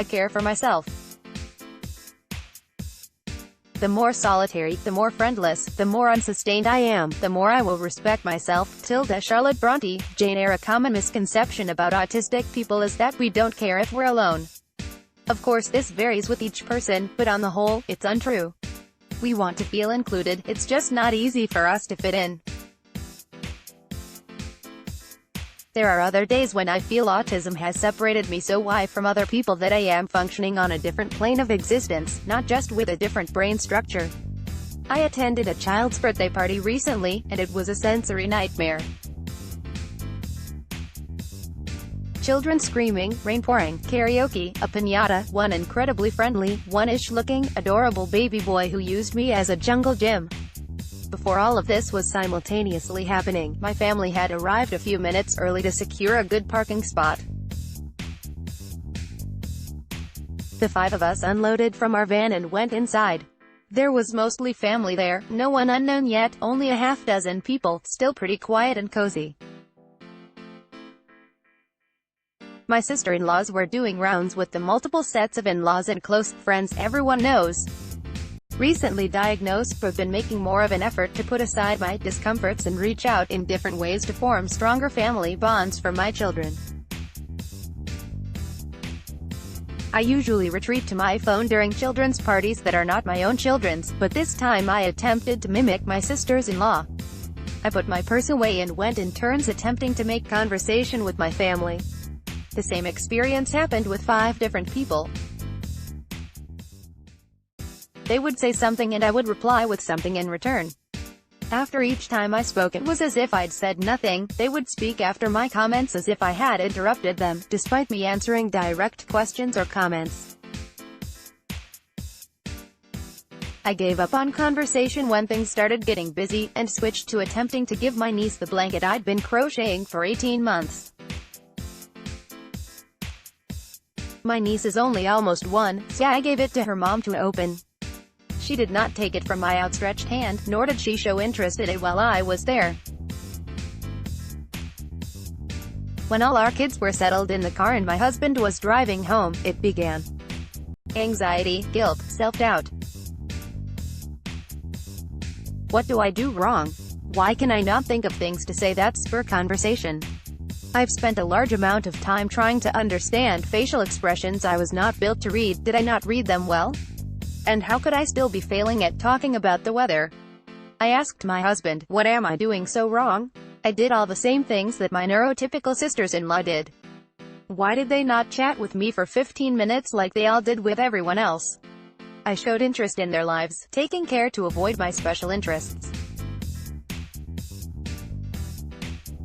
I care for myself. The more solitary, the more friendless, the more unsustained I am, the more I will respect myself. Charlotte Bronte, Jane Eyre. A common misconception about autistic people is that we don't care if we're alone. Of course this varies with each person, but on the whole, it's untrue. We want to feel included, it's just not easy for us to fit in. There are other days when I feel autism has separated me so wide from other people that I am functioning on a different plane of existence, not just with a different brain structure. I attended a child's birthday party recently, and it was a sensory nightmare. Children screaming, rain pouring, karaoke, a piñata, one incredibly friendly, one-ish-looking, adorable baby boy who used me as a jungle gym. Before all of this was simultaneously happening, my family had arrived a few minutes early to secure a good parking spot. The five of us unloaded from our van and went inside. There was mostly family there, no one unknown yet, only a half-dozen people, still pretty quiet and cozy. My sister-in-laws were doing rounds with the multiple sets of in-laws and close friends everyone knows. Recently diagnosed, but been making more of an effort to put aside my discomforts and reach out in different ways to form stronger family bonds for my children. I usually retreat to my phone during children's parties that are not my own children's, but this time I attempted to mimic my sisters-in-law. I put my purse away and went in turns attempting to make conversation with my family. The same experience happened with 5 different people. They would say something and I would reply with something in return. After each time I spoke it was as if I'd said nothing. They would speak after my comments as if I had interrupted them, despite me answering direct questions or comments. I gave up on conversation when things started getting busy, and switched to attempting to give my niece the blanket I'd been crocheting for 18 months. My niece is only almost 1, so I gave it to her mom to open. She did not take it from my outstretched hand, nor did she show interest in it while I was there. When all our kids were settled in the car and my husband was driving home, it began. Anxiety, guilt, self-doubt. What do I do wrong? Why can I not think of things to say that spur conversation? I've spent a large amount of time trying to understand facial expressions I was not built to read. Did I not read them well? And how could I still be failing at talking about the weather? I asked my husband, what am I doing so wrong? I did all the same things that my neurotypical sisters-in-law did. Why did they not chat with me for 15 minutes like they all did with everyone else? I showed interest in their lives, taking care to avoid my special interests.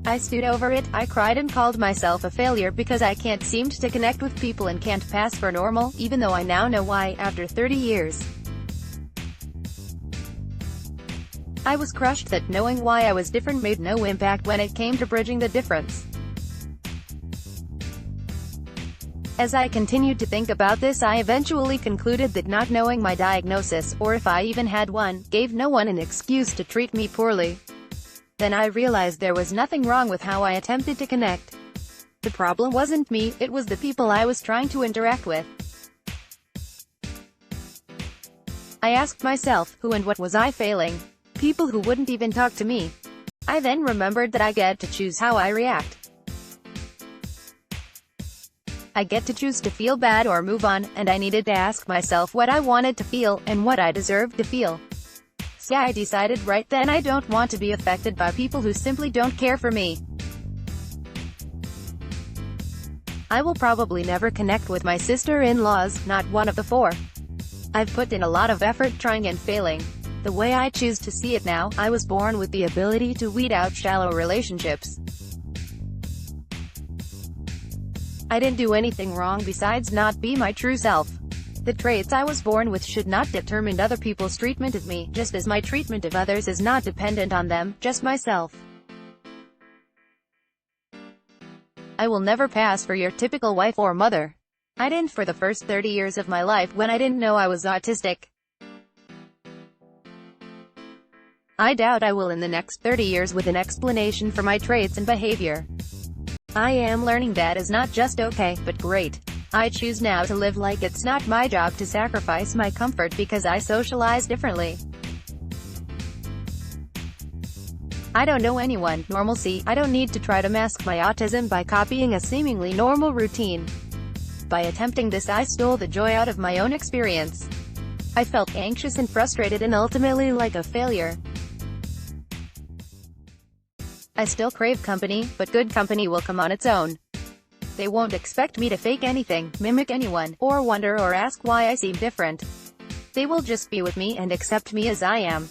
I stewed over it, I cried and called myself a failure because I can't seem to connect with people and can't pass for normal, even though I now know why, after 30 years. I was crushed that knowing why I was different made no impact when it came to bridging the difference. As I continued to think about this, I eventually concluded that not knowing my diagnosis, or if I even had one, gave no one an excuse to treat me poorly. Then I realized there was nothing wrong with how I attempted to connect. The problem wasn't me, it was the people I was trying to interact with. I asked myself, who and what was I failing? People who wouldn't even talk to me. I then remembered that I get to choose how I react. I get to choose to feel bad or move on, and I needed to ask myself what I wanted to feel, and what I deserved to feel. So I decided right then I don't want to be affected by people who simply don't care for me. I will probably never connect with my sister-in-laws, not one of the 4. I've put in a lot of effort trying and failing. The way I choose to see it now, I was born with the ability to weed out shallow relationships. I didn't do anything wrong besides not be my true self. The traits I was born with should not determine other people's treatment of me, just as my treatment of others is not dependent on them, just myself. I will never pass for your typical wife or mother. I didn't for the first 30 years of my life when I didn't know I was autistic. I doubt I will in the next 30 years with an explanation for my traits and behavior. I am learning that is not just okay, but great. I choose now to live like it's not my job to sacrifice my comfort because I socialize differently. I don't know anyone. Normalcy. I don't need to try to mask my autism by copying a seemingly normal routine. By attempting this, I stole the joy out of my own experience. I felt anxious and frustrated and ultimately like a failure. I still crave company, but good company will come on its own. They won't expect me to fake anything, mimic anyone, or wonder or ask why I seem different. They will just be with me and accept me as I am.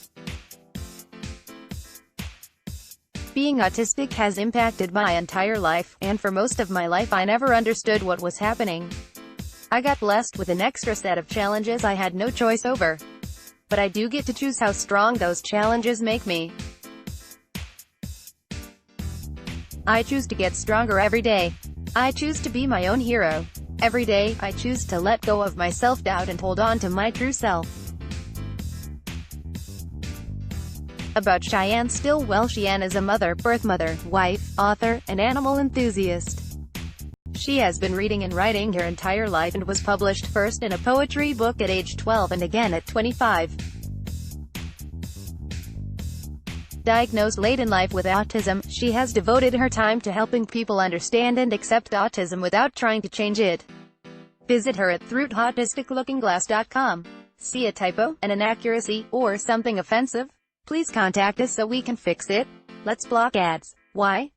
Being autistic has impacted my entire life, and for most of my life I never understood what was happening. I got blessed with an extra set of challenges I had no choice over. But I do get to choose how strong those challenges make me. I choose to get stronger every day. I choose to be my own hero. Every day, I choose to let go of my self-doubt and hold on to my true self. About Cheyenne Stillwell. Cheyenne is a mother, birth mother, wife, author, and animal enthusiast. She has been reading and writing her entire life and was published first in a poetry book at age 12 and again at 25. Diagnosed late in life with autism, she has devoted her time to helping people understand and accept autism without trying to change it. Visit her at autisticlookingglass.com. See a typo, an inaccuracy, or something offensive? Please contact us so we can fix it. Let's block ads. Why?